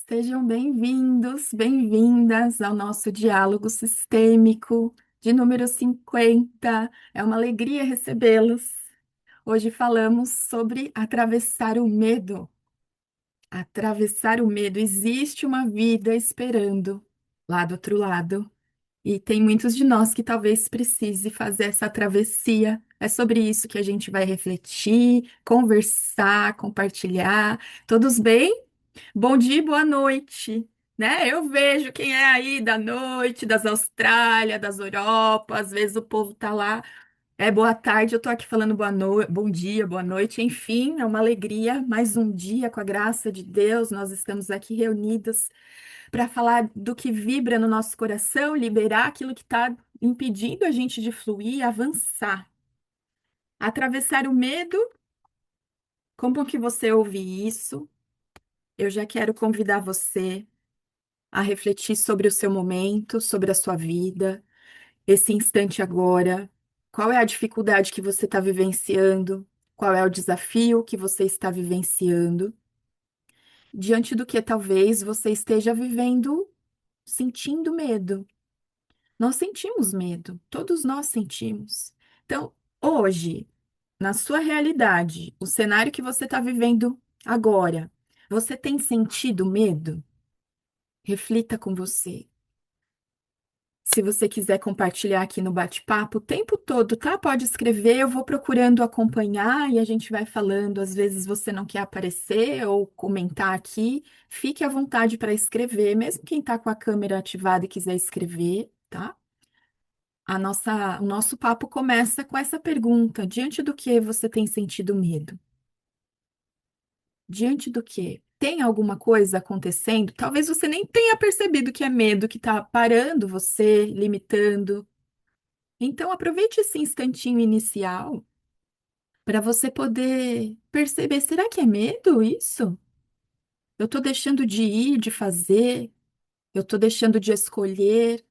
Sejam bem-vindos, bem-vindas ao nosso diálogo sistêmico de número 50. É uma alegria recebê-los. Hoje falamos sobre atravessar o medo. Atravessar o medo. Existe uma vida esperando lá do outro lado. E tem muitos de nós que talvez precise fazer essa travessia. É sobre isso que a gente vai refletir, conversar, compartilhar. Todos bem? Bom dia, e boa noite, né? Eu vejo quem é aí da noite, das Austrália, das Europa, às vezes o povo tá lá. É boa tarde, eu tô aqui falando boa noite, bom dia, boa noite, enfim, é uma alegria. Mais um dia, com a graça de Deus, nós estamos aqui reunidos para falar do que vibra no nosso coração, liberar aquilo que está impedindo a gente de fluir, avançar. Atravessar o medo, como que você ouve isso? Eu já quero convidar você a refletir sobre o seu momento, sobre a sua vida, esse instante agora. Qual é a dificuldade que você está vivenciando? Qual é o desafio que você está vivenciando? Diante do que talvez você esteja vivendo, sentindo medo. Nós sentimos medo, todos nós sentimos. Então, hoje, na sua realidade, o cenário que você está vivendo agora, você tem sentido medo? Reflita com você. Se você quiser compartilhar aqui no bate-papo o tempo todo, tá? Pode escrever, eu vou procurando acompanhar e a gente vai falando. Às vezes você não quer aparecer ou comentar aqui, fique à vontade para escrever, mesmo quem está com a câmera ativada e quiser escrever, tá? O nosso papo começa com essa pergunta: diante do que você tem sentido medo? Diante do que? Tem alguma coisa acontecendo? Talvez você nem tenha percebido que é medo que está parando você, limitando. Então, aproveite esse instantinho inicial para você poder perceber: será que é medo isso? Eu estou deixando de ir, de fazer, eu estou deixando de escolher,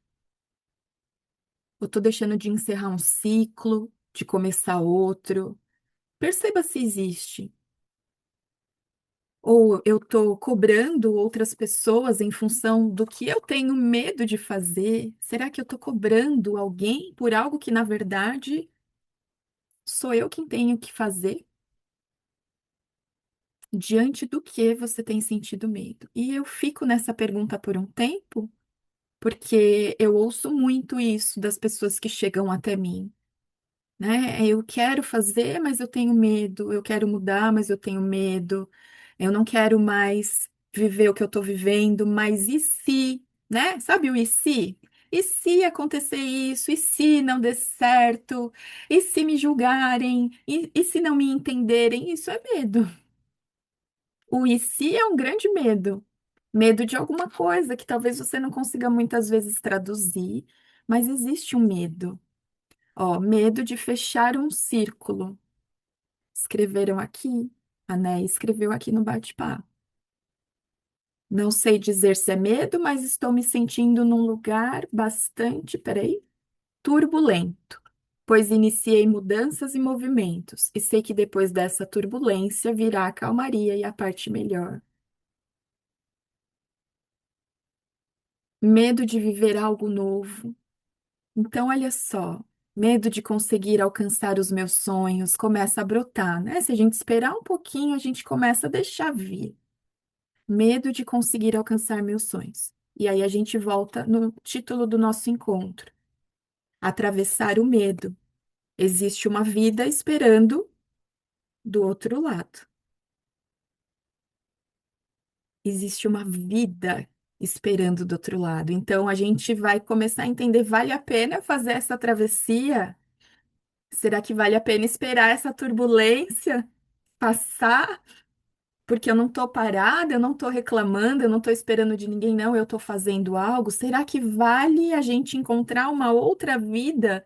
eu estou deixando de encerrar um ciclo, de começar outro. Perceba se existe. Ou eu estou cobrando outras pessoas em função do que eu tenho medo de fazer? Será que eu estou cobrando alguém por algo que, na verdade, sou eu quem tenho que fazer? Diante do que você tem sentido medo? E eu fico nessa pergunta por um tempo, porque eu ouço muito isso das pessoas que chegam até mim, né? Eu quero fazer, mas eu tenho medo. Eu quero mudar, mas eu tenho medo. Eu não quero mais viver o que eu estou vivendo, mas e se, né? Sabe o e se? E se acontecer isso? E se não der certo? E se me julgarem? E se não me entenderem? Isso é medo. O e se é um grande medo. Medo de alguma coisa que talvez você não consiga muitas vezes traduzir, mas existe um medo. Ó, medo de fechar um círculo. Escreveram aqui, a Né escreveu aqui no bate-papo. Não sei dizer se é medo, mas estou me sentindo num lugar bastante, peraí, turbulento, pois iniciei mudanças e movimentos, e sei que depois dessa turbulência virá a calmaria e a parte melhor. Medo de viver algo novo. Então, olha só, medo de conseguir alcançar os meus sonhos começa a brotar, né? Se a gente esperar um pouquinho, a gente começa a deixar vir. Medo de conseguir alcançar meus sonhos. E aí a gente volta no título do nosso encontro. Atravessar o medo. Existe uma vida esperando do outro lado. Existe uma vida esperando do outro lado. Então a gente vai começar a entender, vale a pena fazer essa travessia? Será que vale a pena esperar essa turbulência passar? Porque eu não estou parada, eu não estou reclamando, eu não estou esperando de ninguém, não, eu estou fazendo algo. Será que vale a gente encontrar uma outra vida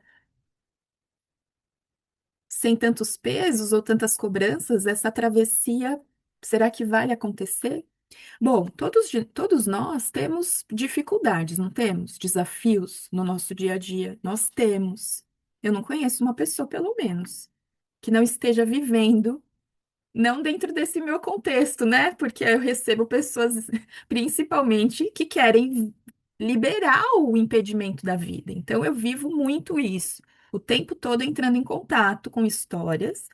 sem tantos pesos ou tantas cobranças? Essa travessia, será que vale acontecer? Bom, todos nós temos dificuldades, não temos? Desafios no nosso dia a dia. Nós temos. Eu não conheço uma pessoa, pelo menos, que não esteja vivendo Não dentro desse meu contexto, né? Porque eu recebo pessoas, principalmente, que querem liberar o impedimento da vida. Então, eu vivo muito isso, o tempo todo entrando em contato com histórias,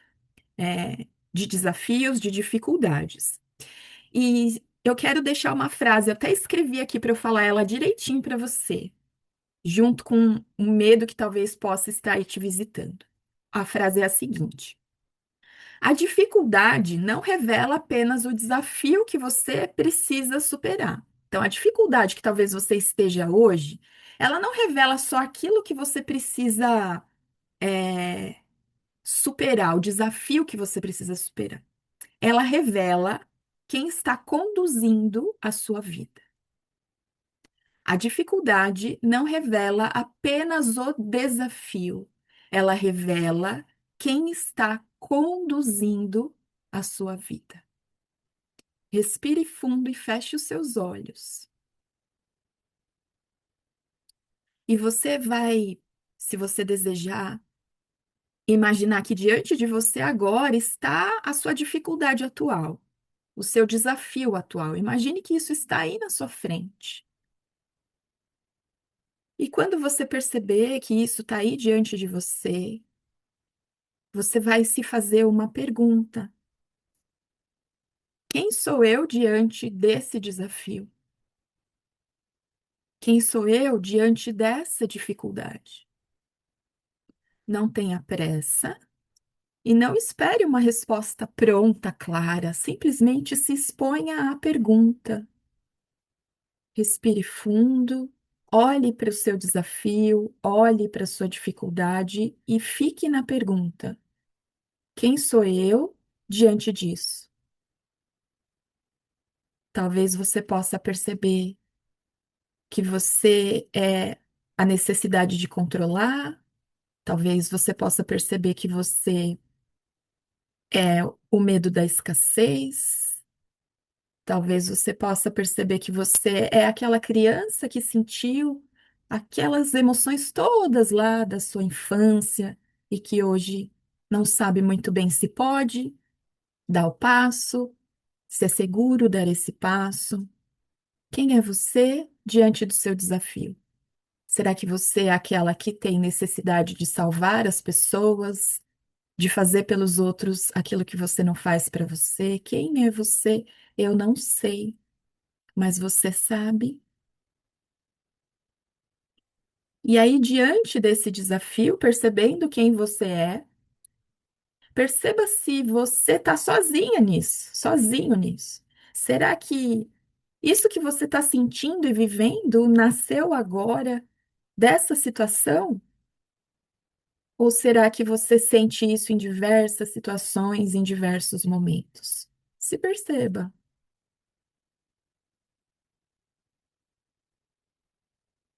de desafios, de dificuldades. E eu quero deixar uma frase, eu até escrevi aqui para eu falar ela direitinho para você, junto com um medo que talvez possa estar aí te visitando. A frase é a seguinte. A dificuldade não revela apenas o desafio que você precisa superar. Então, a dificuldade que talvez você esteja hoje, ela não revela só aquilo que você precisa é, superar, o desafio que você precisa superar. Ela revela quem está conduzindo a sua vida. A dificuldade não revela apenas o desafio, ela revela quem está conduzindo a sua vida. Respire fundo e feche os seus olhos. E você vai, se você desejar, imaginar que diante de você agora está a sua dificuldade atual, o seu desafio atual. Imagine que isso está aí na sua frente. E quando você perceber que isso está aí diante de você, você vai se fazer uma pergunta: quem sou eu diante desse desafio? Quem sou eu diante dessa dificuldade? Não tenha pressa. E não espere uma resposta pronta, clara. Simplesmente se exponha à pergunta. Respire fundo, olhe para o seu desafio, olhe para a sua dificuldade e fique na pergunta: quem sou eu diante disso? Talvez você possa perceber que você é a necessidade de controlar, talvez você possa perceber que você é o medo da escassez. Talvez você possa perceber que você é aquela criança que sentiu aquelas emoções todas lá da sua infância e que hoje não sabe muito bem se pode dar o passo, se é seguro dar esse passo. Quem é você diante do seu desafio? Será que você é aquela que tem necessidade de salvar as pessoas, de fazer pelos outros aquilo que você não faz para você? Quem é você? Eu não sei. Mas você sabe. E aí, diante desse desafio, percebendo quem você é, perceba se você está sozinha nisso, sozinho nisso. Será que isso que você está sentindo e vivendo nasceu agora dessa situação? Ou será que você sente isso em diversas situações, em diversos momentos? Se perceba.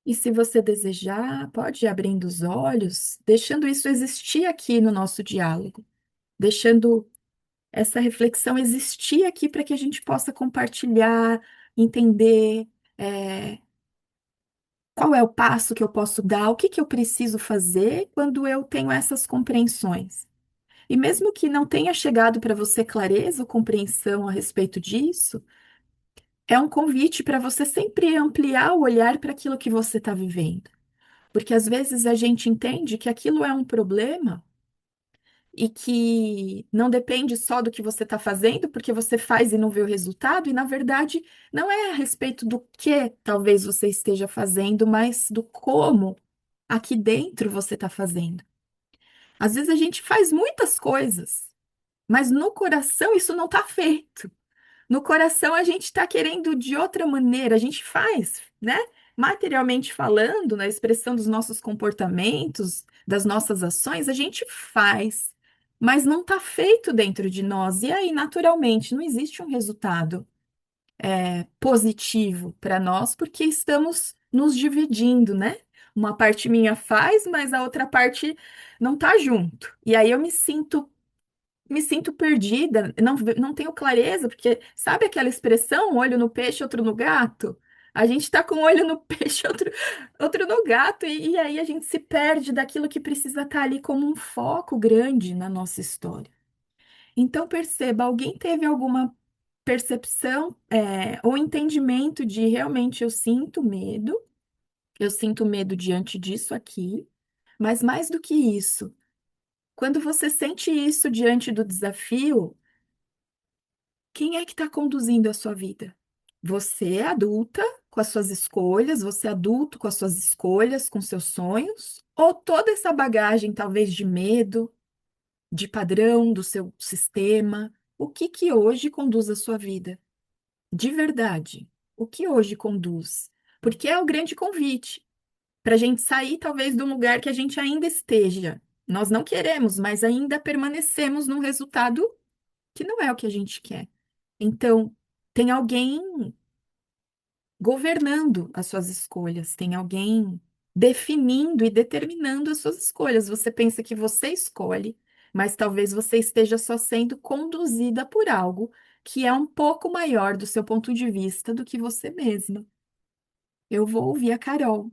E se você desejar, pode ir abrindo os olhos, deixando isso existir aqui no nosso diálogo, deixando essa reflexão existir aqui para que a gente possa compartilhar, entender, qual é o passo que eu posso dar, o que que eu preciso fazer quando eu tenho essas compreensões. E mesmo que não tenha chegado para você clareza ou compreensão a respeito disso, é um convite para você sempre ampliar o olhar para aquilo que você está vivendo. Porque às vezes a gente entende que aquilo é um problema e que não depende só do que você está fazendo, porque você faz e não vê o resultado, e na verdade não é a respeito do que talvez você esteja fazendo, mas do como aqui dentro você está fazendo. Às vezes a gente faz muitas coisas, mas no coração isso não está feito. No coração a gente está querendo de outra maneira, a gente faz, né? Materialmente falando, na expressão dos nossos comportamentos, das nossas ações, a gente faz, mas não está feito dentro de nós. E aí, naturalmente, não existe um resultado positivo para nós, porque estamos nos dividindo, né? Uma parte minha faz, mas a outra parte não está junto. E aí eu me sinto perdida, não tenho clareza, porque sabe aquela expressão, um olho no peixe, outro no gato? A gente tá com um olho no peixe, outro no gato, e aí a gente se perde daquilo que precisa estar ali como um foco grande na nossa história. Então, perceba, alguém teve alguma percepção, ou entendimento de realmente eu sinto medo diante disso aqui, mas mais do que isso, quando você sente isso diante do desafio, quem é que está conduzindo a sua vida? Você é adulta com as suas escolhas, você é adulto com as suas escolhas, com seus sonhos, ou toda essa bagagem, talvez de medo, de padrão do seu sistema, o que que hoje conduz a sua vida? De verdade, o que hoje conduz? Porque é o grande convite para a gente sair, talvez, de um lugar que a gente ainda esteja. Nós não queremos, mas ainda permanecemos num resultado que não é o que a gente quer. Então, tem alguém governando as suas escolhas, tem alguém definindo e determinando as suas escolhas. Você pensa que você escolhe, mas talvez você esteja só sendo conduzida por algo que é um pouco maior do seu ponto de vista do que você mesma. Eu vou ouvir a Carol.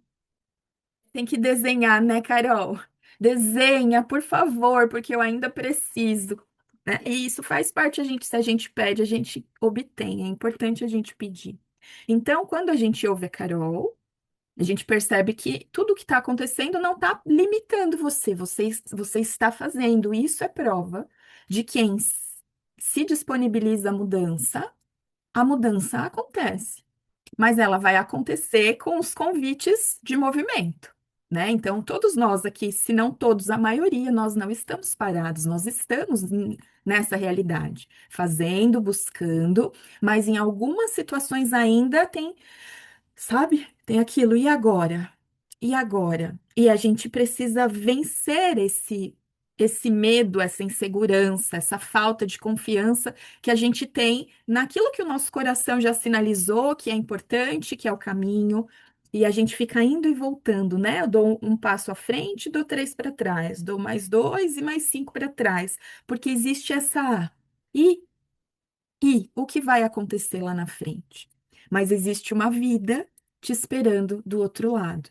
Tem que desenhar, né, Carol? Desenha, por favor, porque eu ainda preciso, né? E isso faz parte, se a gente pede, a gente obtém. É importante a gente pedir. Então, quando a gente ouve a Carol, a gente percebe que tudo que está acontecendo não está limitando você. Você está fazendo. Isso é prova de quem se disponibiliza a mudança acontece, mas ela vai acontecer com os convites de movimento, né? Então, todos nós aqui, se não todos, a maioria, nós não estamos parados, nós estamos nessa realidade, fazendo, buscando, mas em algumas situações ainda tem, sabe? Tem aquilo, e agora? E agora? E a gente precisa vencer esse medo, essa insegurança, essa falta de confiança que a gente tem naquilo que o nosso coração já sinalizou que é importante, que é o caminho. E a gente fica indo e voltando, né? Eu dou um passo à frente, dou três para trás, dou mais dois e mais cinco para trás, porque existe essa. E o que vai acontecer lá na frente? Mas existe uma vida te esperando do outro lado.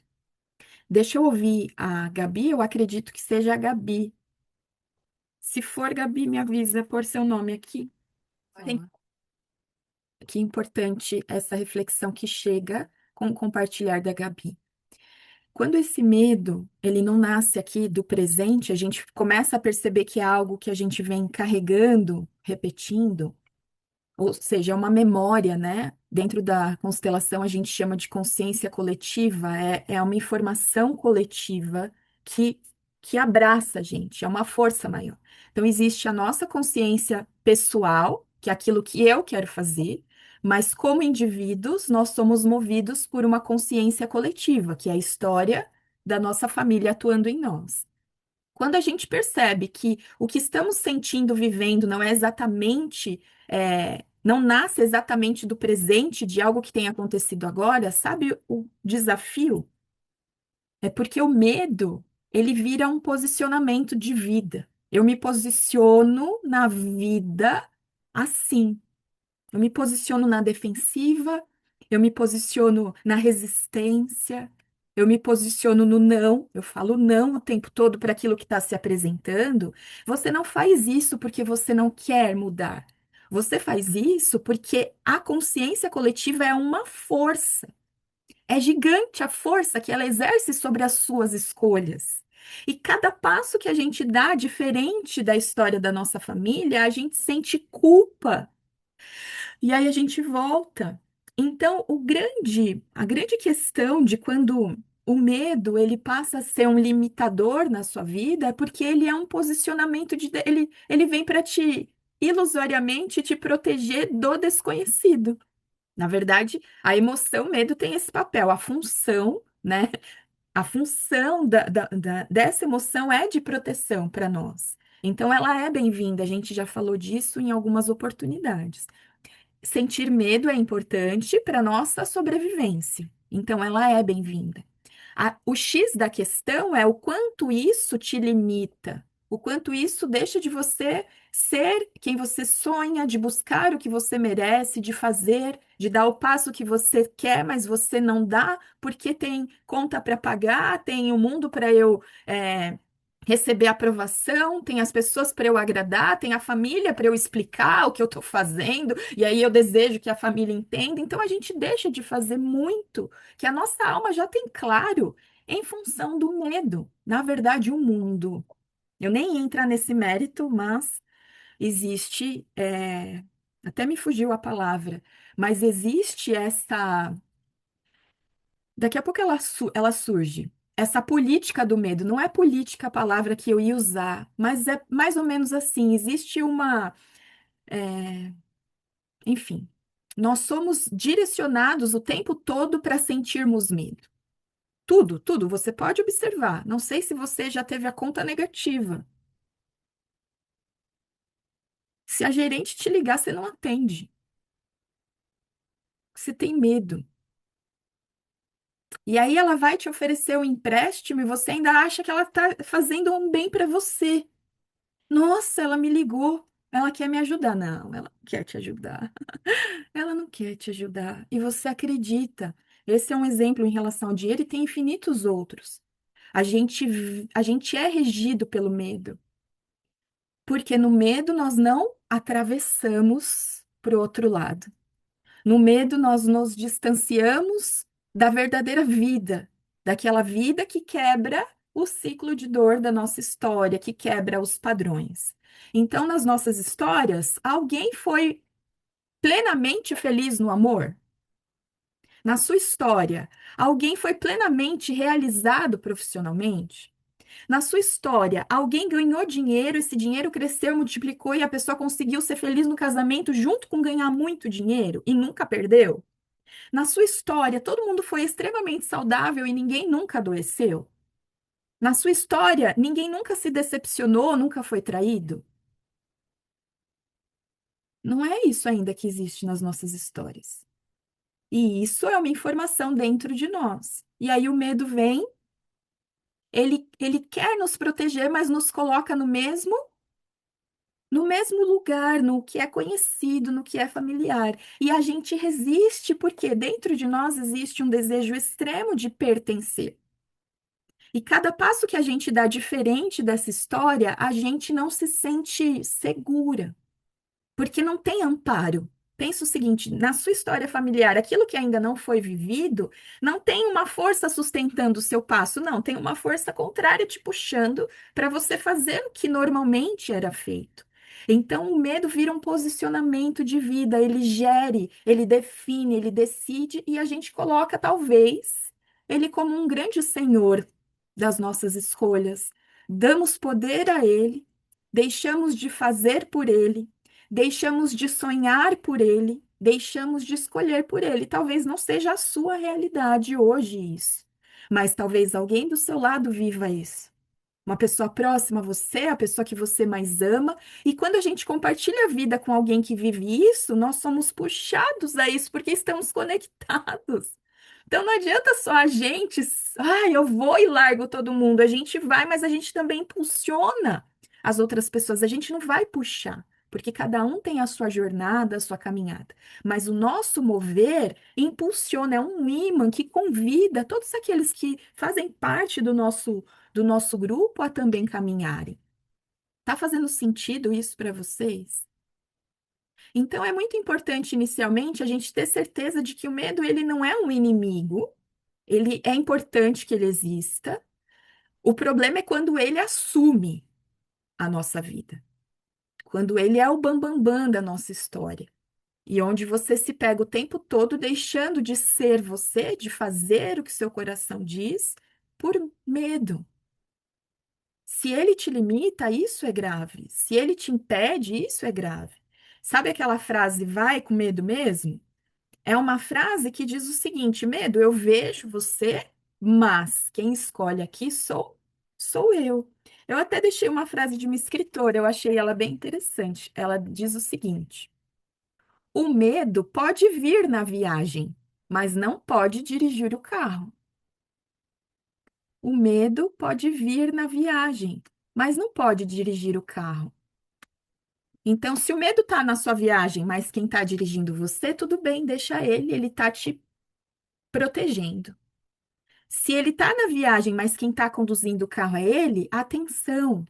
Deixa eu ouvir a Gabi, eu acredito que seja a Gabi. Se for Gabi, me avisa por seu nome aqui. Tem que importante essa reflexão que chega com o compartilhar da Gabi. Quando esse medo, ele não nasce aqui do presente, a gente começa a perceber que é algo que a gente vem carregando, repetindo, ou seja, é uma memória, né? Dentro da constelação, a gente chama de consciência coletiva, é uma informação coletiva que, que abraça a gente, é uma força maior. Então, existe a nossa consciência pessoal, que é aquilo que eu quero fazer, mas como indivíduos, nós somos movidos por uma consciência coletiva, que é a história da nossa família atuando em nós. Quando a gente percebe que o que estamos sentindo, vivendo, não é exatamente, não nasce exatamente do presente, de algo que tem acontecido agora, sabe o desafio? É porque o medo, ele vira um posicionamento de vida. Eu me posiciono na vida assim. Eu me posiciono na defensiva, eu me posiciono na resistência, eu me posiciono no não, eu falo não o tempo todo para aquilo que está se apresentando. Você não faz isso porque você não quer mudar. Você faz isso porque a consciência coletiva é uma força. É gigante a força que ela exerce sobre as suas escolhas. E cada passo que a gente dá, diferente da história da nossa família, a gente sente culpa e aí a gente volta. Então, a grande questão de quando o medo ele passa a ser um limitador na sua vida é porque ele é um posicionamento ele vem para te ilusoriamente te proteger do desconhecido. Na verdade, a emoção, o medo tem esse papel, a função, né? A função dessa emoção é de proteção para nós. Então, ela é bem-vinda, a gente já falou disso em algumas oportunidades. Sentir medo é importante para nossa sobrevivência. Então, ela é bem-vinda. O X da questão é o quanto isso te limita, o quanto isso deixa de você ser quem você sonha, de buscar o que você merece, de fazer, de dar o passo que você quer, mas você não dá porque tem conta para pagar, tem o mundo para eu receber aprovação, tem as pessoas para eu agradar, tem a família para eu explicar o que eu estou fazendo, e aí eu desejo que a família entenda. Então a gente deixa de fazer muito que a nossa alma já tem claro em função do medo. Na verdade, o mundo. Eu nem ia entrar nesse mérito, mas existe, até me fugiu a palavra, mas existe essa. Daqui a pouco ela surge. Essa política do medo, não é política a palavra que eu ia usar, mas é mais ou menos assim. Existe uma. Enfim, nós somos direcionados o tempo todo para sentirmos medo. Tudo, tudo, você pode observar. Não sei se você já teve a conta negativa. Se a gerente te ligar, você não atende. Você tem medo. E aí ela vai te oferecer um empréstimo e você ainda acha que ela está fazendo um bem para você. Nossa, ela me ligou. Ela quer me ajudar. Não, ela não quer te ajudar. Ela não quer te ajudar. E você acredita. Esse é um exemplo em relação ao dinheiro e tem infinitos outros. A gente é regido pelo medo. Porque no medo nós não atravessamos para o outro lado. No medo, nós nos distanciamos da verdadeira vida, daquela vida que quebra o ciclo de dor da nossa história, que quebra os padrões. Então, nas nossas histórias, alguém foi plenamente feliz no amor? Na sua história, alguém foi plenamente realizado profissionalmente? Na sua história, alguém ganhou dinheiro, esse dinheiro cresceu, multiplicou e a pessoa conseguiu ser feliz no casamento junto com ganhar muito dinheiro e nunca perdeu? Na sua história, todo mundo foi extremamente saudável e ninguém nunca adoeceu? Na sua história, ninguém nunca se decepcionou, nunca foi traído? Não é isso ainda que existe nas nossas histórias. E isso é uma informação dentro de nós. E aí o medo vem, ele quer nos proteger, mas nos coloca no mesmo lugar, no que é conhecido, no que é familiar. E a gente resiste porque dentro de nós existe um desejo extremo de pertencer. E cada passo que a gente dá diferente dessa história, a gente não se sente segura, porque não tem amparo. Pensa o seguinte, na sua história familiar, aquilo que ainda não foi vivido, não tem uma força sustentando o seu passo, não, tem uma força contrária te puxando para você fazer o que normalmente era feito. Então, o medo vira um posicionamento de vida, ele gere, ele define, ele decide, e a gente coloca, talvez, ele como um grande senhor das nossas escolhas. Damos poder a ele, deixamos de fazer por ele, deixamos de sonhar por ele, deixamos de escolher por ele. Talvez não seja a sua realidade hoje isso, mas talvez alguém do seu lado viva isso. Uma pessoa próxima a você, a pessoa que você mais ama, e quando a gente compartilha a vida com alguém que vive isso, nós somos puxados a isso porque estamos conectados. Então não adianta só a gente, eu vou e largo todo mundo. A gente vai, mas a gente também impulsiona as outras pessoas. A gente não vai puxar, porque cada um tem a sua jornada, a sua caminhada. Mas o nosso mover impulsiona, é um imã que convida todos aqueles que fazem parte do nosso grupo a também caminharem. Tá fazendo sentido isso para vocês? Então é muito importante inicialmente a gente ter certeza de que o medo ele não é um inimigo. Ele é importante que ele exista. O problema é quando ele assume a nossa vida, quando ele é o bambambam da nossa história. E onde você se pega o tempo todo deixando de ser você, de fazer o que seu coração diz, por medo. Se ele te limita, isso é grave. Se ele te impede, isso é grave. Sabe aquela frase, vai com medo mesmo? É uma frase que diz o seguinte: medo, eu vejo você, mas quem escolhe aqui sou eu. Eu até deixei uma frase de uma escritora, eu achei ela bem interessante. Ela diz o seguinte: o medo pode vir na viagem, mas não pode dirigir o carro. O medo pode vir na viagem, mas não pode dirigir o carro. Então, se o medo está na sua viagem, mas quem está dirigindo você, tudo bem, deixa ele está te protegendo. Se ele está na viagem, mas quem está conduzindo o carro é ele, atenção.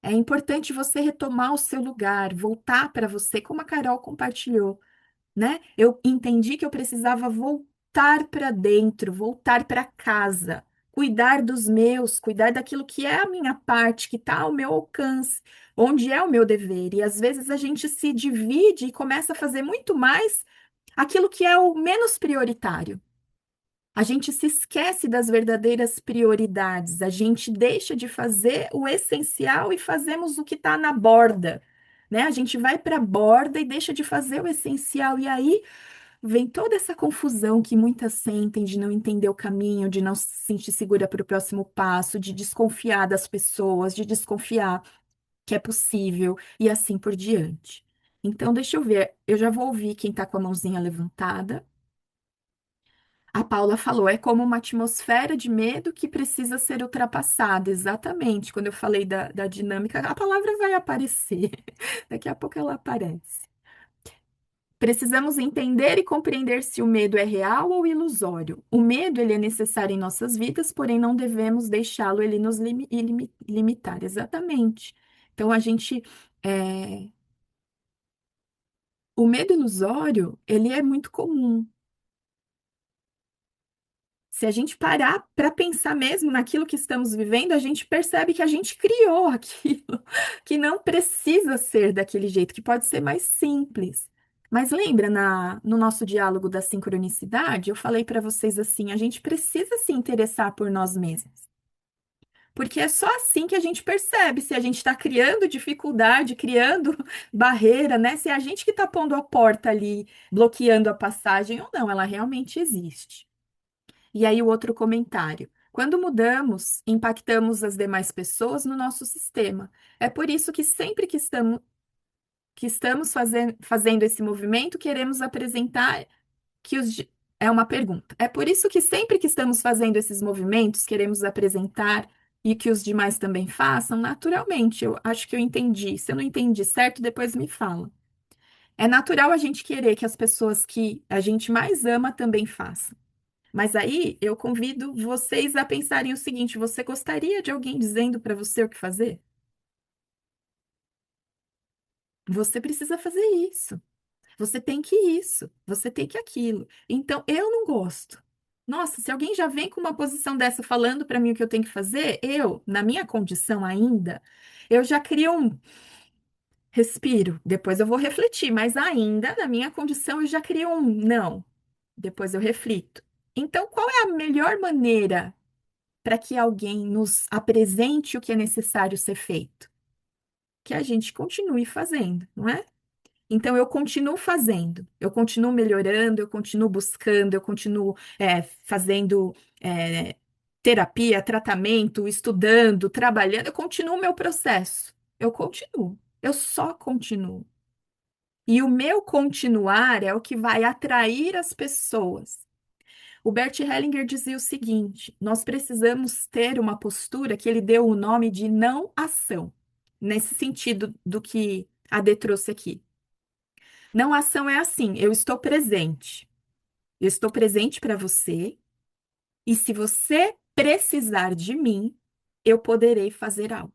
É importante você retomar o seu lugar, voltar para você, como a Carol compartilhou, né? Eu entendi que eu precisava voltar para dentro, voltar para casa, cuidar dos meus, cuidar daquilo que é a minha parte, que está ao meu alcance, onde é o meu dever. E às vezes a gente se divide e começa a fazer muito mais aquilo que é o menos prioritário. A gente se esquece das verdadeiras prioridades, a gente deixa de fazer o essencial e fazemos o que está na borda, né? A gente vai para a borda e deixa de fazer o essencial, e aí vem toda essa confusão que muitas sentem de não entender o caminho, de não se sentir segura para o próximo passo, de desconfiar das pessoas, de desconfiar que é possível e assim por diante. Então, deixa eu ver, eu já vou ouvir quem está com a mãozinha levantada. A Paula falou, é como uma atmosfera de medo que precisa ser ultrapassada. Exatamente. Quando eu falei da dinâmica, a palavra vai aparecer. Daqui a pouco ela aparece. Precisamos entender e compreender se o medo é real ou ilusório. O medo, ele é necessário em nossas vidas, porém não devemos deixá-lo ele nos limitar. Exatamente. Então, o medo ilusório, ele é muito comum. Se a gente parar para pensar mesmo naquilo que estamos vivendo, a gente percebe que a gente criou aquilo, que não precisa ser daquele jeito, que pode ser mais simples. Mas lembra, no nosso diálogo da sincronicidade, eu falei para vocês assim: a gente precisa se interessar por nós mesmos. Porque é só assim que a gente percebe se a gente está criando dificuldade, criando barreira, né? Se é a gente que está pondo a porta ali, bloqueando a passagem ou não, ela realmente existe. E aí o outro comentário. Quando mudamos, impactamos as demais pessoas no nosso sistema. É por isso que sempre que estamos fazendo esse movimento, queremos apresentar que os. É uma pergunta. É por isso que sempre que estamos fazendo esses movimentos, queremos apresentar e que os demais também façam, naturalmente. Eu acho que eu entendi. Se eu não entendi certo, depois me fala. É natural a gente querer que as pessoas que a gente mais ama também façam. Mas aí eu convido vocês a pensarem o seguinte: você gostaria de alguém dizendo para você o que fazer? Você precisa fazer isso. Você tem que isso. Você tem que aquilo. Então eu não gosto. Nossa, se alguém já vem com uma posição dessa falando para mim o que eu tenho que fazer, eu, na minha condição ainda, eu já crio um respiro. Depois eu vou refletir, mas ainda na minha condição eu já crio um não. Depois eu reflito. Então, qual é a melhor maneira para que alguém nos apresente o que é necessário ser feito? Que a gente continue fazendo, não é? Então, eu continuo fazendo, eu continuo melhorando, eu continuo buscando, eu continuo fazendo terapia, tratamento, estudando, trabalhando, eu continuo o meu processo. Eu continuo, eu só continuo. E o meu continuar é o que vai atrair as pessoas. O Bert Hellinger dizia o seguinte: nós precisamos ter uma postura que ele deu o nome de não ação, nesse sentido do que a Dê trouxe aqui. Não ação é assim, eu estou presente. Eu estou presente para você, e se você precisar de mim, eu poderei fazer algo.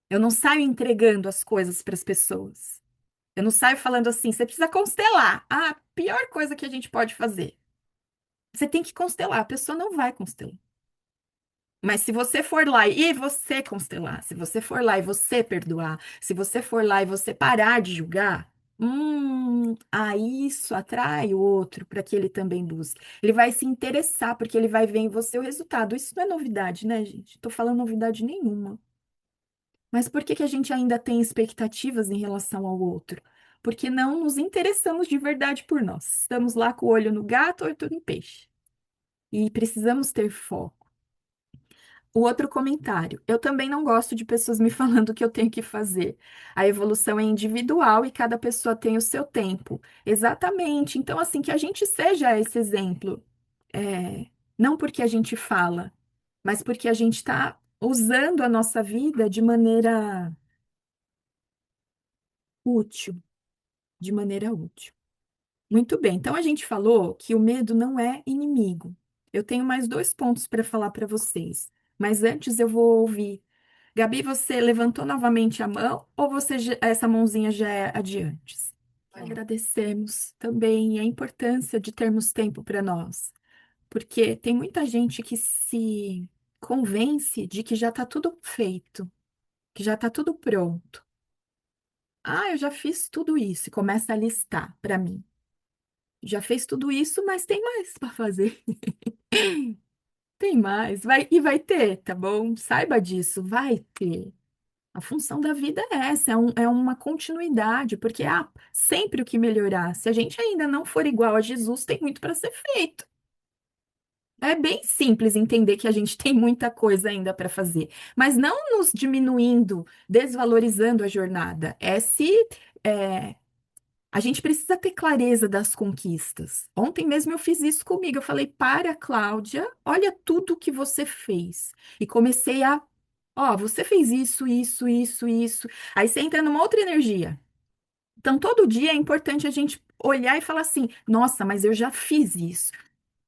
Eu não saio entregando as coisas para as pessoas. Eu não saio falando assim, você precisa constelar. Ah, a pior coisa que a gente pode fazer. Você tem que constelar, a pessoa não vai constelar. Mas se você for lá e você constelar, se você for lá e você perdoar, se você for lá e você parar de julgar, aí isso atrai o outro para que ele também busque. Ele vai se interessar porque ele vai ver em você o resultado. Isso não é novidade, né, gente? Tô falando novidade nenhuma. Mas por que que a gente ainda tem expectativas em relação ao outro? Porque não nos interessamos de verdade por nós. Estamos lá com o olho no gato, olho no peixe. E precisamos ter foco. O outro comentário. Eu também não gosto de pessoas me falando o que eu tenho que fazer. A evolução é individual e cada pessoa tem o seu tempo. Exatamente. Então, assim, que a gente seja esse exemplo. Não porque a gente fala, mas porque a gente está usando a nossa vida de maneira útil. De maneira útil. Muito bem. Então, a gente falou que o medo não é inimigo. Eu tenho mais dois pontos para falar para vocês, mas antes eu vou ouvir. Gabi, você levantou novamente a mão ou essa mãozinha já é a de antes? Agradecemos também a importância de termos tempo para nós, porque tem muita gente que se convence de que já está tudo feito, que já está tudo pronto. Ah, eu já fiz tudo isso e começa a listar para mim. Já fez tudo isso, mas tem mais para fazer. Tem mais, vai ter, tá bom? Saiba disso, vai ter. A função da vida é essa, é uma continuidade, porque há sempre o que melhorar. Se a gente ainda não for igual a Jesus, tem muito para ser feito. É bem simples entender que a gente tem muita coisa ainda para fazer, mas não nos diminuindo, desvalorizando a jornada. É, a gente precisa ter clareza das conquistas. Ontem mesmo eu fiz isso comigo. Eu falei, para, Cláudia, olha tudo que você fez. E comecei a, ó, você fez isso, isso, isso, isso. Aí você entra numa outra energia. Então, todo dia é importante a gente olhar e falar assim: nossa, mas eu já fiz isso.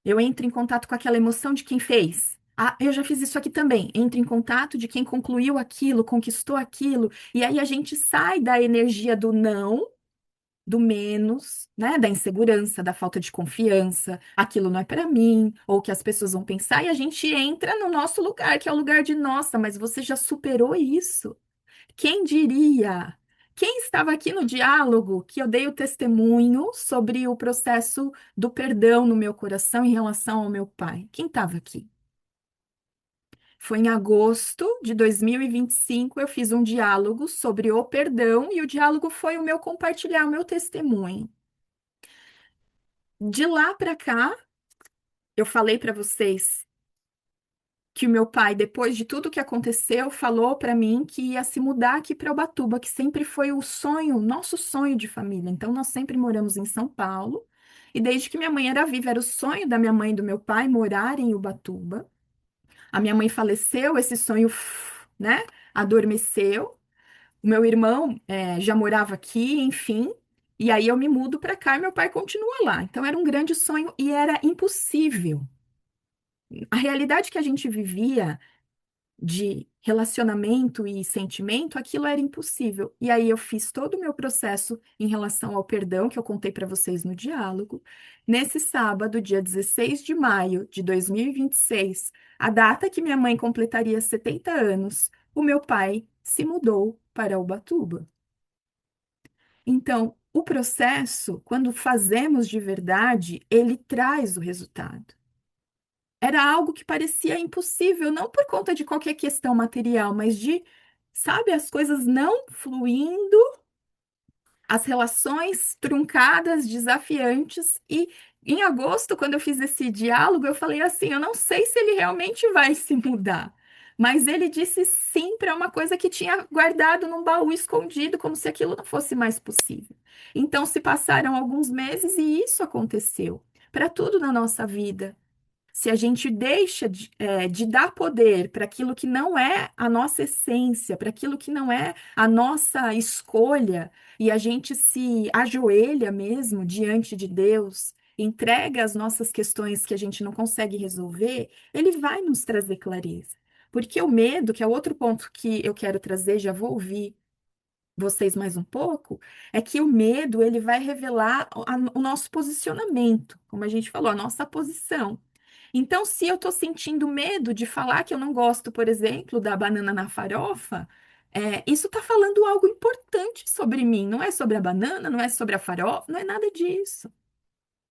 Eu entro em contato com aquela emoção de quem fez. Ah, eu já fiz isso aqui também. Entro em contato de quem concluiu aquilo, conquistou aquilo. E aí a gente sai da energia do não, do menos, né, da insegurança, da falta de confiança, aquilo não é para mim, ou que as pessoas vão pensar, e a gente entra no nosso lugar, que é o lugar de nossa, mas você já superou isso. Quem diria? Quem estava aqui no diálogo que eu dei o testemunho sobre o processo do perdão no meu coração em relação ao meu pai? Quem estava aqui? Foi em agosto de 2025, eu fiz um diálogo sobre o perdão e o diálogo foi o meu compartilhar, o meu testemunho. De lá para cá, eu falei para vocês que o meu pai, depois de tudo que aconteceu, falou para mim que ia se mudar aqui para Ubatuba, que sempre foi o sonho, nosso sonho de família. Então, nós sempre moramos em São Paulo. E desde que minha mãe era viva, era o sonho da minha mãe e do meu pai morar em Ubatuba. A minha mãe faleceu, esse sonho, né, adormeceu. O meu irmão, já morava aqui, enfim. E aí eu me mudo para cá e meu pai continua lá. Então, era um grande sonho e era impossível. A realidade que a gente vivia de relacionamento e sentimento, aquilo era impossível. E aí eu fiz todo o meu processo em relação ao perdão, que eu contei para vocês no diálogo. Nesse sábado, dia 16 de maio de 2026, a data que minha mãe completaria 70 anos, o meu pai se mudou para Ubatuba. Então, o processo, quando fazemos de verdade, ele traz o resultado. Era algo que parecia impossível, não por conta de qualquer questão material, mas de, sabe, as coisas não fluindo, as relações truncadas, desafiantes. E em agosto, quando eu fiz esse diálogo, eu falei assim: eu não sei se ele realmente vai se mudar. Mas ele disse sim para uma coisa que tinha guardado num baú escondido, como se aquilo não fosse mais possível. Então se passaram alguns meses e isso aconteceu. Para tudo na nossa vida, se a gente deixa de dar poder para aquilo que não é a nossa essência, para aquilo que não é a nossa escolha, e a gente se ajoelha mesmo diante de Deus, entrega as nossas questões que a gente não consegue resolver, ele vai nos trazer clareza. Porque o medo, que é outro ponto que eu quero trazer, já vou ouvir vocês mais um pouco, é que o medo ele vai revelar o nosso posicionamento, como a gente falou, a nossa posição. Então, se eu estou sentindo medo de falar que eu não gosto, por exemplo, da banana na farofa, isso está falando algo importante sobre mim. Não é sobre a banana, não é sobre a farofa, não é nada disso.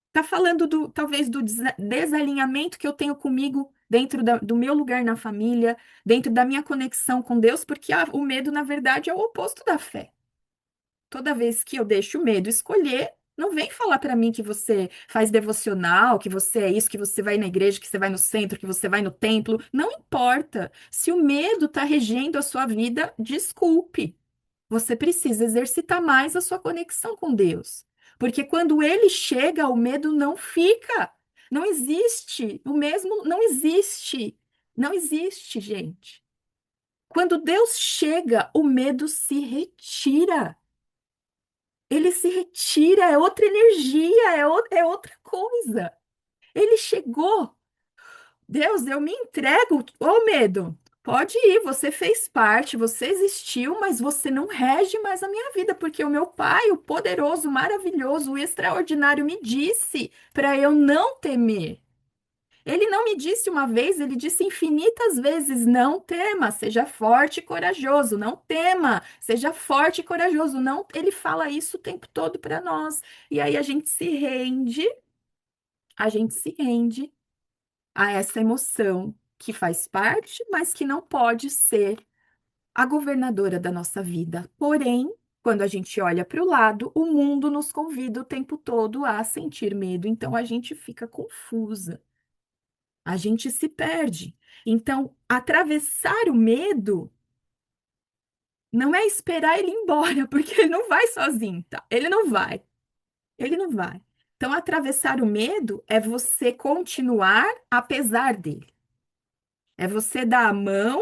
Está falando talvez do desalinhamento que eu tenho comigo dentro do meu lugar na família, dentro da minha conexão com Deus, porque o medo, na verdade, é o oposto da fé. Toda vez que eu deixo o medo escolher, não vem falar para mim que você faz devocional, que você é isso, que você vai na igreja, que você vai no centro, que você vai no templo. Não importa. Se o medo está regendo a sua vida, desculpe. Você precisa exercitar mais a sua conexão com Deus. Porque quando ele chega, o medo não fica. Não existe. O mesmo não existe. Não existe, gente. Quando Deus chega, o medo se retira. Ele se retira, é outra energia, é outra coisa. Ele chegou. Deus, eu me entrego. Ô, medo, pode ir, você fez parte, você existiu, mas você não rege mais a minha vida, porque o meu Pai, o poderoso, o maravilhoso, o extraordinário, me disse para eu não temer. Ele não me disse uma vez, ele disse infinitas vezes: não tema, seja forte e corajoso, não tema, seja forte e corajoso. Não, ele fala isso o tempo todo para nós. E aí a gente se rende a essa emoção que faz parte, mas que não pode ser a governadora da nossa vida. Porém, quando a gente olha para o lado, o mundo nos convida o tempo todo a sentir medo, então a gente fica confusa, a gente se perde. Então, atravessar o medo não é esperar ele ir embora, porque ele não vai sozinho, tá? Ele não vai, ele não vai. Então, atravessar o medo é você continuar apesar dele. É você dar a mão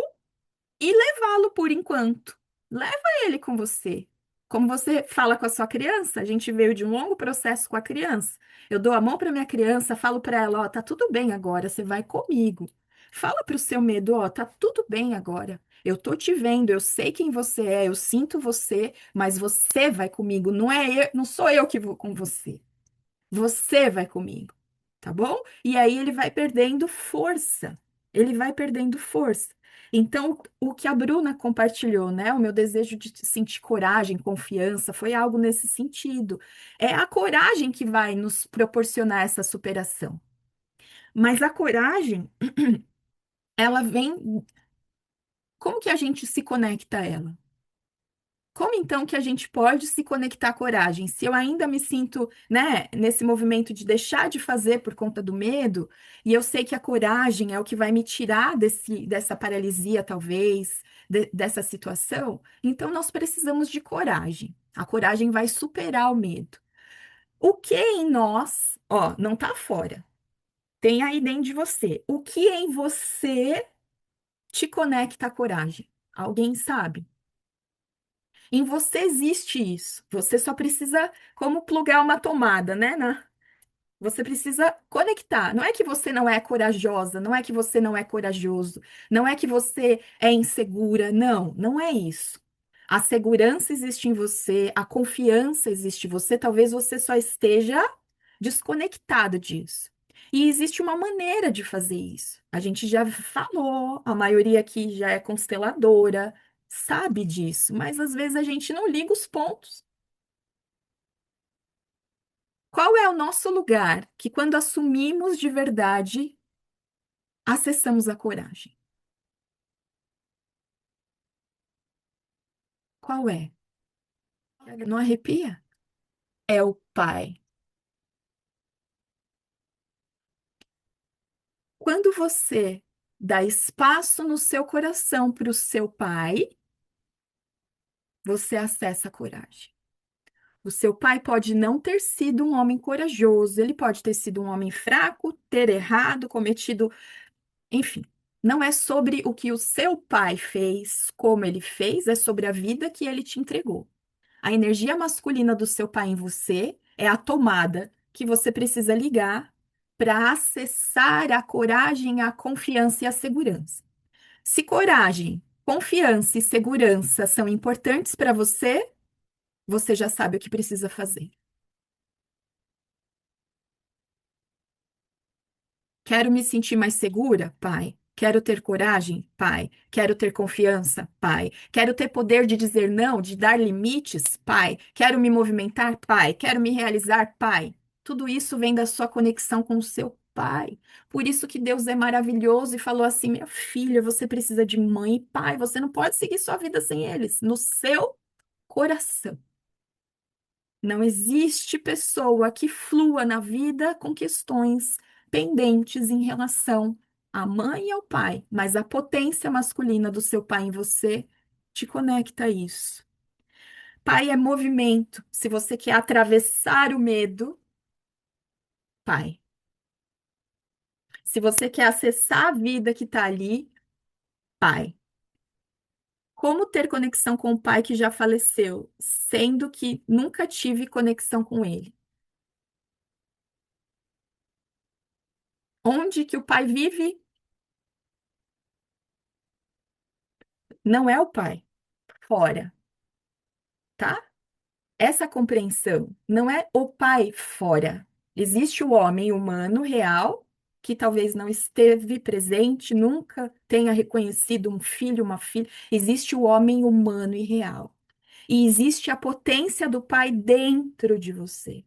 e levá-lo por enquanto. Leva ele com você. Como você fala com a sua criança, a gente veio de um longo processo com a criança. Eu dou a mão para minha criança, falo para ela, ó, tá tudo bem agora, você vai comigo. Fala para o seu medo, ó, tá tudo bem agora. Eu tô te vendo, eu sei quem você é, eu sinto você, mas você vai comigo, não é eu, não sou eu que vou com você. Você vai comigo, tá bom? E aí ele vai perdendo força. Ele vai perdendo força. Então, o que a Bruna compartilhou, né? O meu desejo de sentir coragem, confiança, foi algo nesse sentido. É a coragem que vai nos proporcionar essa superação. Mas a coragem, ela vem. Como que a gente se conecta a ela? Como então que a gente pode se conectar à coragem? Se eu ainda me sinto, né, nesse movimento de deixar de fazer por conta do medo, e eu sei que a coragem é o que vai me tirar dessa paralisia, talvez, dessa situação, então nós precisamos de coragem. A coragem vai superar o medo. O que em nós, ó, não tá fora, tem aí dentro de você. O que em você te conecta à coragem? Alguém sabe? Em você existe isso. Você só precisa, como plugar uma tomada, né? Você precisa conectar. Não é que você não é corajosa, não é que você não é corajoso, não é que você é insegura. Não, não é isso. A segurança existe em você, a confiança existe em você. Talvez você só esteja desconectado disso. E existe uma maneira de fazer isso. A gente já falou, a maioria aqui já é consteladora, sabe disso, mas às vezes a gente não liga os pontos. Qual é o nosso lugar que, quando assumimos de verdade, acessamos a coragem? Qual é? Não arrepia? É o Pai. Quando você dá espaço no seu coração para o seu Pai, você acessa a coragem. O seu pai pode não ter sido um homem corajoso, ele pode ter sido um homem fraco, ter errado, cometido, enfim. Não é sobre o que o seu pai fez, como ele fez, é sobre a vida que ele te entregou. A energia masculina do seu pai em você é a tomada que você precisa ligar para acessar a coragem, a confiança e a segurança. Se coragem, confiança e segurança são importantes para você, você já sabe o que precisa fazer. Quero me sentir mais segura, pai. Quero ter coragem, pai. Quero ter confiança, pai. Quero ter poder de dizer não, de dar limites, pai. Quero me movimentar, pai. Quero me realizar, pai. Tudo isso vem da sua conexão com o seu pai. Por isso que Deus é maravilhoso e falou assim: minha filha, você precisa de mãe e pai. Você não pode seguir sua vida sem eles, no seu coração. Não existe pessoa que flua na vida com questões pendentes em relação à mãe e ao pai, mas a potência masculina do seu pai em você te conecta a isso. Pai é movimento. Se você quer atravessar o medo, pai. Se você quer acessar a vida que está ali, pai. Como ter conexão com o pai que já faleceu, sendo que nunca tive conexão com ele? Onde que o pai vive? Não é o pai fora, tá? Essa compreensão não é o pai fora. Existe o homem humano real, que talvez não esteve presente, nunca tenha reconhecido um filho, uma filha. Existe o homem humano e real. E existe a potência do pai dentro de você.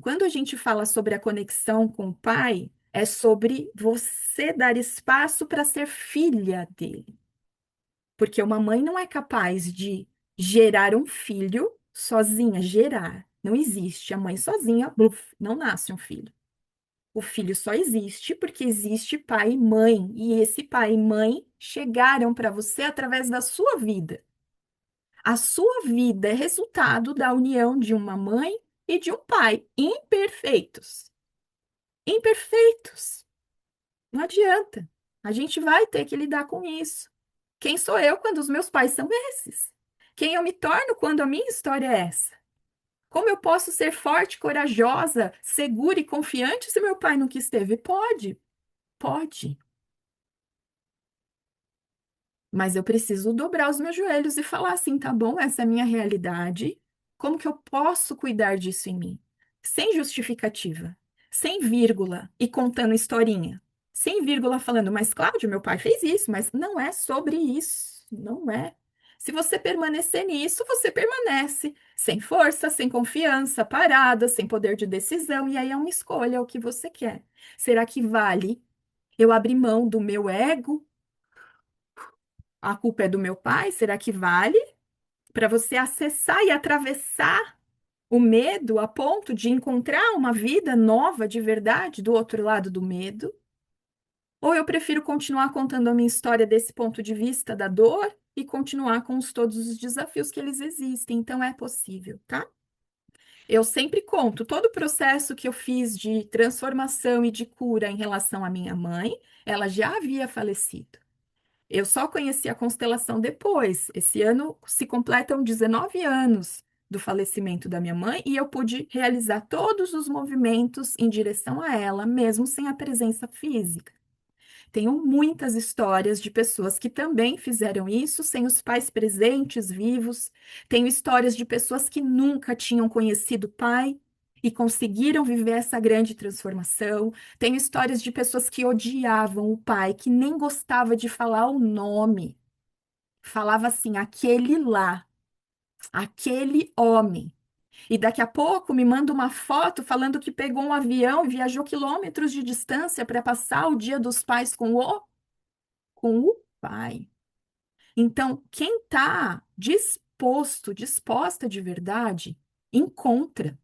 Quando a gente fala sobre a conexão com o pai, é sobre você dar espaço para ser filha dele. Porque uma mãe não é capaz de gerar um filho sozinha, gerar. Não existe. A mãe sozinha, bluf, não nasce um filho. O filho só existe porque existe pai e mãe. E esse pai e mãe chegaram para você através da sua vida. A sua vida é resultado da união de uma mãe e de um pai imperfeitos. Imperfeitos. Não adianta. A gente vai ter que lidar com isso. Quem sou eu quando os meus pais são esses? Quem eu me torno quando a minha história é essa? Como eu posso ser forte, corajosa, segura e confiante se meu pai nunca esteve? Pode, pode. Mas eu preciso dobrar os meus joelhos e falar assim, tá bom, essa é a minha realidade. Como que eu posso cuidar disso em mim? Sem justificativa, sem vírgula e contando historinha. Sem vírgula falando, mas Cláudio, meu pai fez isso, mas não é sobre isso, não é. Se você permanecer nisso, você permanece sem força, sem confiança, parada, sem poder de decisão, e aí é uma escolha, é o que você quer. Será que vale eu abrir mão do meu ego? A culpa é do meu pai? Será que vale para você acessar e atravessar o medo a ponto de encontrar uma vida nova de verdade do outro lado do medo? Ou eu prefiro continuar contando a minha história desse ponto de vista da dor e continuar com todos os desafios que eles existem? Então é possível, tá? Eu sempre conto todo o processo que eu fiz de transformação e de cura em relação à minha mãe. Ela já havia falecido. Eu só conheci a constelação depois. Esse ano se completam 19 anos do falecimento da minha mãe e eu pude realizar todos os movimentos em direção a ela, mesmo sem a presença física. Tenho muitas histórias de pessoas que também fizeram isso sem os pais presentes, vivos. Tenho histórias de pessoas que nunca tinham conhecido o pai e conseguiram viver essa grande transformação. Tenho histórias de pessoas que odiavam o pai, que nem gostava de falar o nome. Falava assim, aquele lá, aquele homem. E daqui a pouco me manda uma foto falando que pegou um avião e viajou quilômetros de distância para passar o Dia dos Pais com o pai. Então, quem está disposto, disposta de verdade, encontra.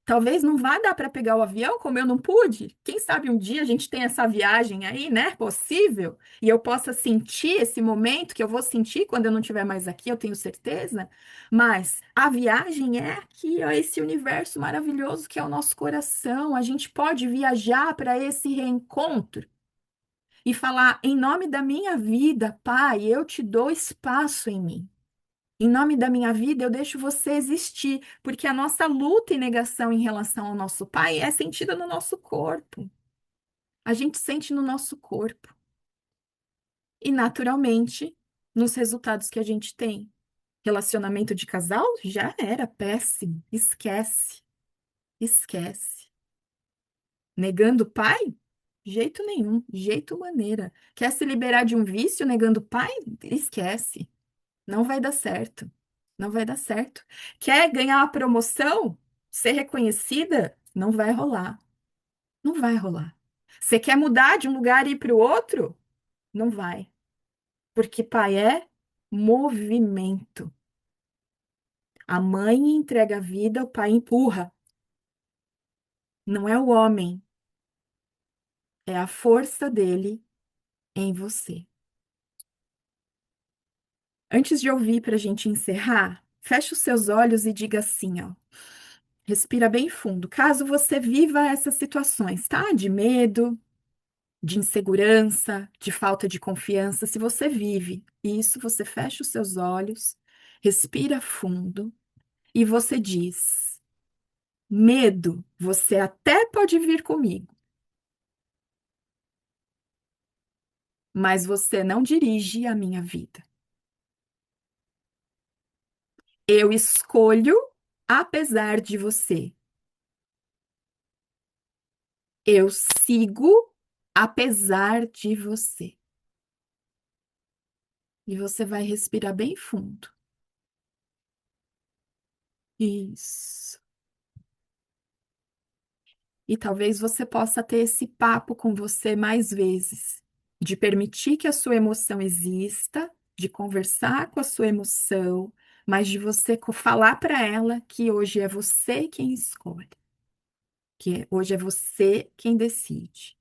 Talvez não vá dar para pegar o avião, como eu não pude. Quem sabe um dia a gente tem essa viagem aí, né? Possível. E eu possa sentir esse momento que eu vou sentir quando eu não estiver mais aqui, eu tenho certeza. Mas a viagem é aqui, ó, esse universo maravilhoso que é o nosso coração. A gente pode viajar para esse reencontro e falar: em nome da minha vida, Pai, eu te dou espaço em mim. Em nome da minha vida, eu deixo você existir, porque a nossa luta e negação em relação ao nosso Pai é sentida no nosso corpo. A gente sente no nosso corpo. E, naturalmente, nos resultados que a gente tem. Relacionamento de casal já era péssimo. Esquece. Esquece. Negando o pai? Jeito nenhum, jeito maneira. Quer se liberar de um vício negando o pai? Esquece. Não vai dar certo. Não vai dar certo. Quer ganhar uma promoção? Ser reconhecida? Não vai rolar. Não vai rolar. Você quer mudar de um lugar e ir para o outro? Não vai. Porque pai é movimento. A mãe entrega a vida, o pai empurra. Não é o homem, é a força dele em você. Antes de ouvir para a gente encerrar, feche os seus olhos e diga assim, ó. Respira bem fundo. Caso você viva essas situações, tá? De medo, de insegurança, de falta de confiança, se você vive isso, você fecha os seus olhos, respira fundo e você diz: medo, você até pode vir comigo, mas você não dirige a minha vida. Eu escolho apesar de você. Eu sigo apesar de você. E você vai respirar bem fundo. Isso. E talvez você possa ter esse papo com você mais vezes, de permitir que a sua emoção exista, de conversar com a sua emoção, mas de você falar para ela que hoje é você quem escolhe, hoje é você quem decide.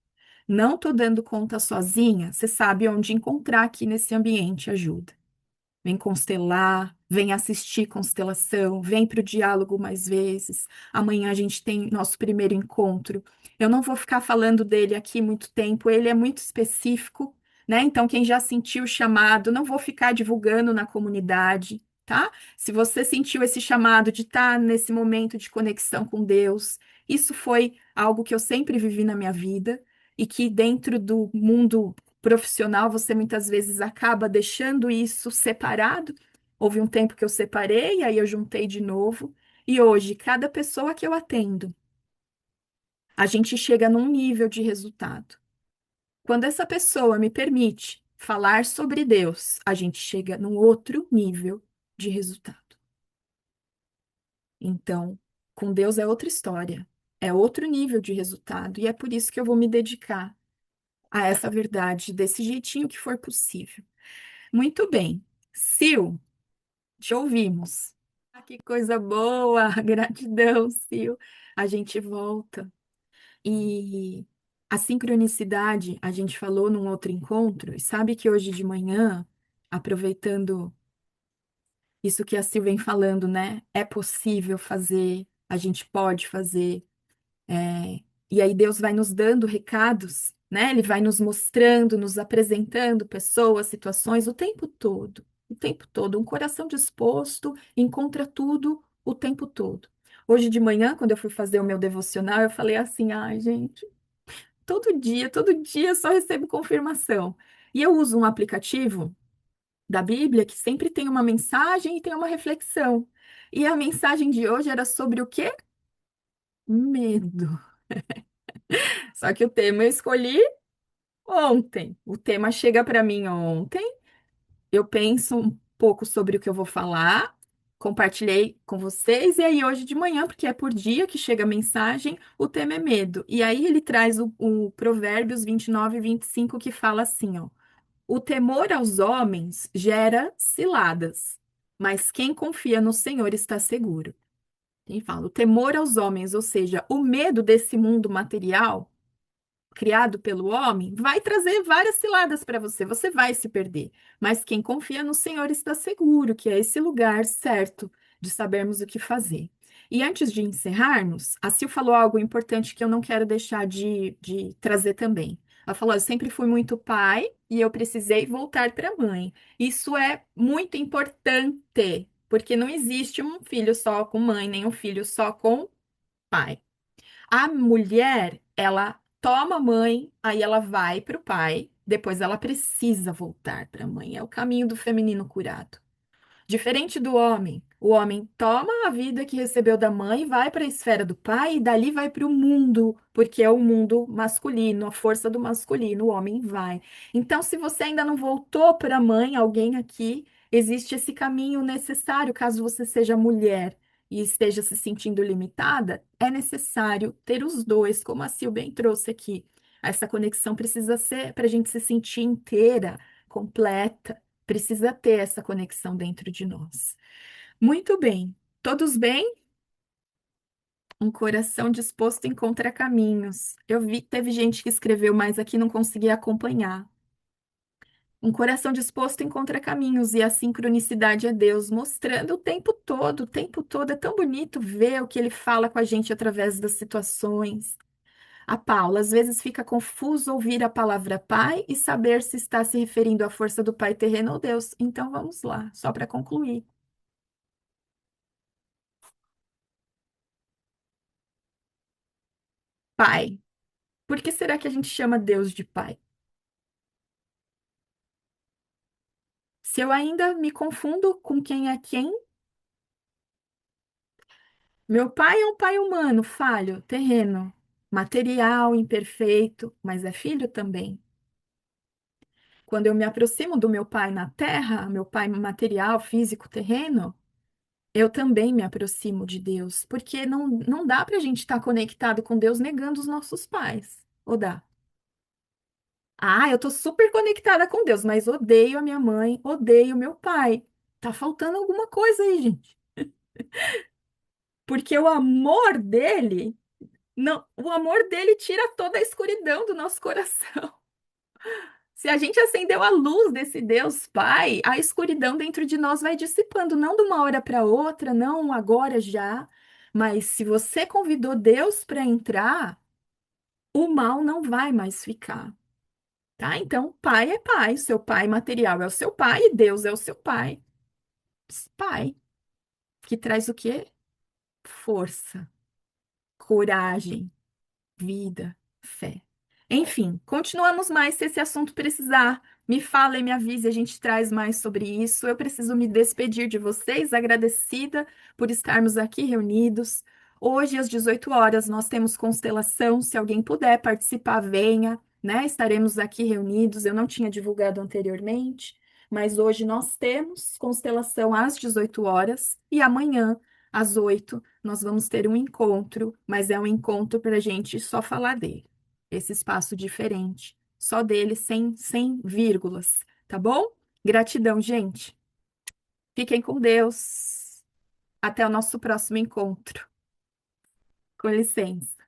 Não estou dando conta sozinha, você sabe onde encontrar aqui nesse ambiente ajuda. Vem constelar, vem assistir constelação, vem para o diálogo mais vezes. Amanhã a gente tem nosso primeiro encontro. Eu não vou ficar falando dele aqui muito tempo, ele é muito específico, né? Então, quem já sentiu o chamado, não vou ficar divulgando na comunidade, tá? Se você sentiu esse chamado de estar nesse momento de conexão com Deus, isso foi algo que eu sempre vivi na minha vida e que dentro do mundo profissional, você muitas vezes acaba deixando isso separado. Houve um tempo que eu separei, aí eu juntei de novo. E hoje, cada pessoa que eu atendo, a gente chega num nível de resultado. Quando essa pessoa me permite falar sobre Deus, a gente chega num outro nível de resultado. Então, com Deus é outra história, é outro nível de resultado, e é por isso que eu vou me dedicar a essa verdade desse jeitinho que for possível. Muito bem. Sil, te ouvimos. Ah, que coisa boa! Gratidão, Sil. A gente volta. E a sincronicidade, a gente falou num outro encontro, e sabe que hoje de manhã, aproveitando isso que a Sil vem falando, né? É possível fazer, a gente pode fazer. É, e aí Deus vai nos dando recados, né? Ele vai nos mostrando, nos apresentando pessoas, situações o tempo todo. O tempo todo. Um coração disposto encontra tudo o tempo todo. Hoje de manhã, quando eu fui fazer o meu devocional, eu falei assim: ai, gente, todo dia eu só recebo confirmação. E eu uso um aplicativo da Bíblia que sempre tem uma mensagem e tem uma reflexão. E a mensagem de hoje era sobre o quê? Medo. Só que o tema eu escolhi ontem. O tema chega para mim ontem. Eu penso um pouco sobre o que eu vou falar, compartilhei com vocês, e aí hoje de manhã, porque é por dia que chega a mensagem, o tema é medo. E aí ele traz o Provérbios 29 e 25 que fala assim, ó: o temor aos homens gera ciladas, mas quem confia no Senhor está seguro. Quem fala, o temor aos homens, ou seja, o medo desse mundo material criado pelo homem, vai trazer várias ciladas para você, você vai se perder. Mas quem confia no Senhor está seguro, que é esse lugar certo de sabermos o que fazer. E antes de encerrarmos, a Sil falou algo importante que eu não quero deixar de trazer também. Ela falou: eu sempre fui muito pai e eu precisei voltar para a mãe. Isso é muito importante, porque não existe um filho só com mãe, nem um filho só com pai. A mulher, ela toma a mãe, aí ela vai para o pai, depois ela precisa voltar para a mãe. É o caminho do feminino curado. Diferente do homem, o homem toma a vida que recebeu da mãe, vai para a esfera do pai e dali vai para o mundo, porque é o mundo masculino, a força do masculino, o homem vai. Então, se você ainda não voltou para a mãe, alguém aqui, existe esse caminho necessário, caso você seja mulher e esteja se sentindo limitada, é necessário ter os dois, como a Sil bem trouxe aqui. Essa conexão precisa ser para a gente se sentir inteira, completa. Precisa ter essa conexão dentro de nós. Muito bem. Todos bem? Um coração disposto encontra caminhos. Eu vi, teve gente que escreveu, mas aqui não consegui acompanhar. Um coração disposto encontra caminhos e a sincronicidade é Deus mostrando o tempo todo. É tão bonito ver o que ele fala com a gente através das situações. A Paula, às vezes fica confuso ouvir a palavra pai e saber se está se referindo à força do pai terreno ou Deus. Então vamos lá, só para concluir. Pai. Por que será que a gente chama Deus de pai? Se eu ainda me confundo com quem é quem, meu pai é um pai humano, falho, terreno, material, imperfeito, mas é filho também. Quando eu me aproximo do meu pai na terra, meu pai material, físico, terreno, eu também me aproximo de Deus, porque não dá para a gente estar conectado com Deus negando os nossos pais. Ou dá? Ah, eu tô super conectada com Deus, mas odeio a minha mãe, odeio meu pai. Tá faltando alguma coisa aí, gente. Porque o amor dele, não, o amor dele tira toda a escuridão do nosso coração. Se a gente acendeu a luz desse Deus Pai, a escuridão dentro de nós vai dissipando, não de uma hora para outra, não agora já, mas se você convidou Deus para entrar, o mal não vai mais ficar, tá? Então, pai é pai, seu pai material é o seu pai e Deus é o seu pai. Pai, que traz o quê? Força, coragem, vida, fé. Enfim, continuamos mais se esse assunto precisar. Me fala e me avise, a gente traz mais sobre isso. Eu preciso me despedir de vocês, agradecida por estarmos aqui reunidos. Hoje, às 18 horas, nós temos constelação. Se alguém puder participar, venha, né? Estaremos aqui reunidos. Eu não tinha divulgado anteriormente, mas hoje nós temos constelação às 18 horas e amanhã, às 8, nós vamos ter um encontro, mas é um encontro para a gente só falar dele. Esse espaço diferente, só dele, sem vírgulas, tá bom? Gratidão, gente. Fiquem com Deus. Até o nosso próximo encontro. Com licença.